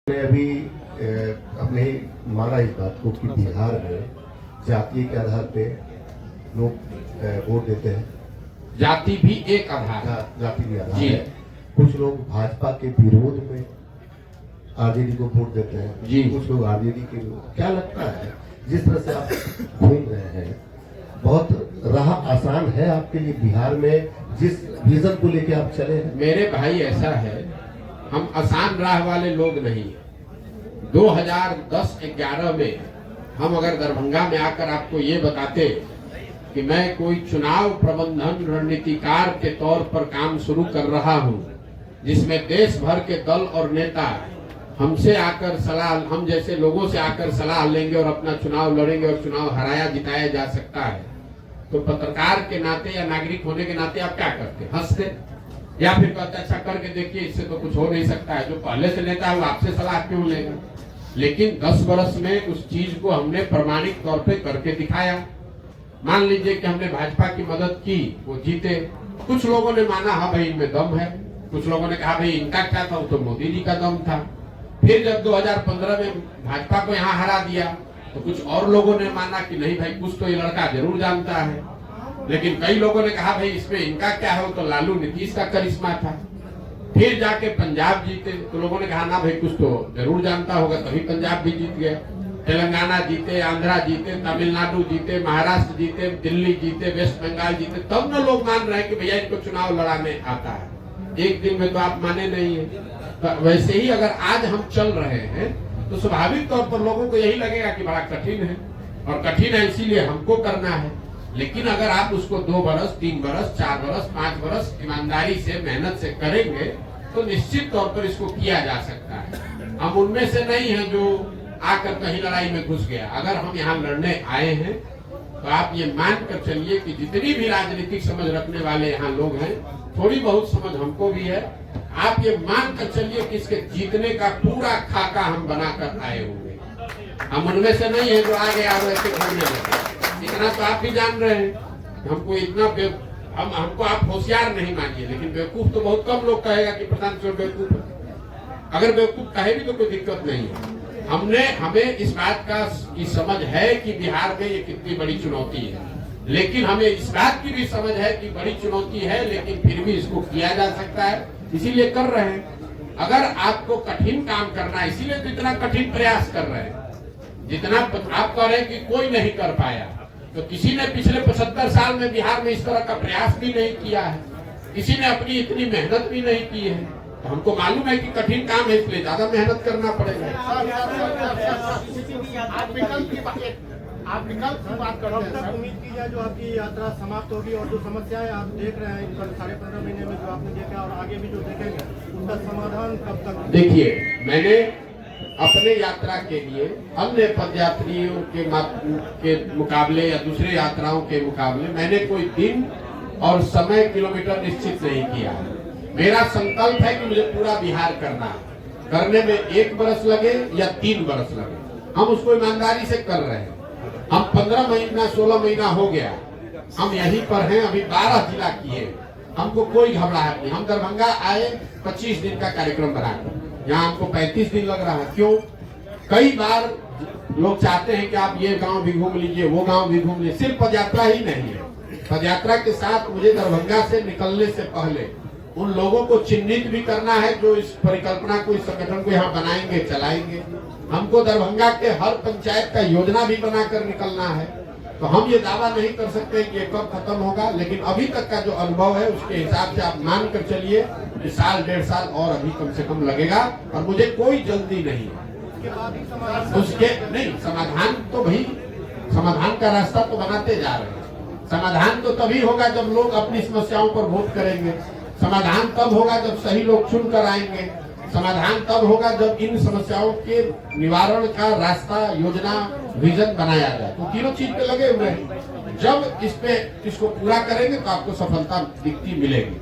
ने अभी हमने माना इस बात को कि बिहार में जाति के आधार पे लोग वोट देते हैं। जाति भी एक आधार है। जाति भी आधार है। कुछ लोग भाजपा के विरोध में आरजेडी को वोट देते हैं जी। कुछ लोग आरजेडी के विरोध। क्या लगता है जिस तरह से आप घूम रहे हैं, बहुत राह आसान है आपके लिए बिहार में जिस विजन को लेके आप चले हैं? मेरे भाई ऐसा है, हम आसान राह वाले लोग नहीं हैं। 2010-11 में हम अगर दरभंगा में आकर आपको ये बताते कि मैं कोई चुनाव प्रबंधन रणनीतिकार के तौर पर काम शुरू कर रहा हूं, जिसमें देश भर के दल और नेता हमसे आकर सलाह, हम जैसे लोगों से आकर सलाह लेंगे और अपना चुनाव लड़ेंगे और चुनाव हराया जिताया जा सकता है, तो पत्रकार के नाते या नागरिक होने के नाते आप क्या करते? हंसते या फिर कहते अच्छा करके देखिए, इससे तो कुछ हो नहीं सकता है। जो पहले से नेता है वो आपसे सलाह क्यों लेगा? लेकिन 10 वर्ष में उस चीज को हमने प्रमाणिक तौर पे करके दिखाया। मान लीजिए कि हमने भाजपा की मदद की, वो जीते। कुछ लोगों ने माना हाँ भाई इनमें दम है, कुछ लोगों ने कहा भाई इनका क्या था, वो तो मोदी जी का दम था। फिर जब 2015 में भाजपा को यहाँ हरा दिया तो कुछ और लोगों ने माना कि नहीं भाई कुछ तो ये लड़का जरूर जानता है। लेकिन कई लोगों ने कहा भाई इसमें इनका क्या है, तो लालू नीतीश का करिश्मा था। फिर जाके पंजाब जीते तो लोगों ने कहा ना भाई कुछ तो जरूर जानता होगा, तभी पंजाब भी जीत गया। तेलंगाना जीते, आंध्रा जीते, तमिलनाडु जीते, महाराष्ट्र जीते, दिल्ली जीते, वेस्ट बंगाल जीते। तब न लोग मान रहे हैं कि भैया इनको चुनाव लड़ाने आता है। एक दिन में तो आप माने नहीं है। तो वैसे ही अगर आज हम चल रहे हैं तो स्वाभाविक तौर पर लोगों को यही लगेगा कि बड़ा कठिन है, और कठिन है इसीलिए हमको करना है। लेकिन अगर आप उसको 2 बरस, 3 बरस, 4 बरस, 5 बरस ईमानदारी से, मेहनत से करेंगे तो निश्चित तौर पर इसको किया जा सकता है। हम उनमें से नहीं है जो आकर कहीं लड़ाई में घुस गया। अगर हम यहाँ लड़ने आए हैं तो आप ये मान कर चलिए कि जितनी भी राजनीतिक समझ रखने वाले यहाँ लोग हैं, थोड़ी बहुत समझ हमको भी है। आप ये मान कर चलिए कि इसके जीतने का पूरा खाका हम बनाकर आए होंगे। हम उनमें से नहीं है जो आगे आ वैसे घूमने लगे। इतना तो आप भी जान रहे हैं। हमको इतना हमको आप होशियार नहीं मानिए, लेकिन बेवकूफ तो बहुत कम लोग कहेगा कि प्रशांत किशोर बेवकूफ है। अगर बेवकूफ कहे भी तो कोई दिक्कत नहीं है। हमें इस बात की समझ है कि बिहार में ये कितनी बड़ी चुनौती है, लेकिन हमें इस बात की भी समझ है कि बड़ी चुनौती है, लेकिन फिर भी इसको किया जा सकता है, इसीलिए कर रहे हैं। अगर आपको कठिन काम करना है, इसीलिए तो इतना कठिन प्रयास कर रहे हैं। जितना आप कह रहे हैं कि कोई नहीं कर पाया, तो किसी ने पिछले 75 साल में बिहार में इस तरह का प्रयास भी नहीं किया है, किसी ने अपनी इतनी मेहनत भी नहीं की है। तो हमको मालूम है कि कठिन काम है, इसलिए ज्यादा मेहनत करना पड़ेगा। आप विकल्प की बात करते हैं, तब उम्मीद की जाए जो आपकी यात्रा समाप्त होगी और जो समस्याएं आप देख रहे हैं 15.5 महीने में जो आपने देखा और आगे भी जो देखेंगे, उनका समाधान कब तक? देखिए, मैंने अपने यात्रा के लिए अन्य पदयात्रियों के मुकाबले या दूसरे यात्राओं के मुकाबले मैंने कोई दिन और समय, किलोमीटर निश्चित नहीं किया। मेरा संकल्प है कि मुझे पूरा बिहार करना है। करने में 1 बरस लगे या 3 बरस लगे, हम उसको ईमानदारी से कर रहे हैं। हम 15 महीना 16 महीना हो गया हम यहीं पर हैं। अभी 12 जिला किए, हमको कोई घबराहट नहीं। हम दरभंगा आए 25 दिन का कार्यक्रम बनाकर, यहाँ हमको 35 दिन लग रहा है। क्यों? कई बार लोग चाहते हैं कि आप ये गांव भी घूम लीजिए, वो गांव भी घूम लीजिए। सिर्फ पदयात्रा ही नहीं है, पदयात्रा के साथ मुझे दरभंगा से निकलने से पहले उन लोगों को चिन्हित भी करना है जो इस परिकल्पना को, इस संगठन को यहाँ बनाएंगे, चलाएंगे। हमको दरभंगा के हर पंचायत का योजना भी बनाकर निकलना है। तो हम ये दावा नहीं कर सकते कि ये कब खत्म होगा, लेकिन अभी तक का जो अनुभव है उसके हिसाब से आप मान कर चलिए कि 1-1.5 साल और अभी कम से कम लगेगा, और मुझे कोई जल्दी नहीं है। उसके नहीं, समाधान तो भाई, समाधान का रास्ता तो बनाते जा रहे हैं। समाधान तो तभी होगा जब लोग अपनी समस्याओं पर वोट करेंगे। समाधान तब होगा जब सही लोग चुन कर आएंगे। समाधान तब होगा जब इन समस्याओं के निवारण का रास्ता, योजना, विजन बनाया जाए। तो तीनों चीज पे लगे हुए हैं। जब इसको पूरा करेंगे तो आपको सफलता दिखती मिलेगी।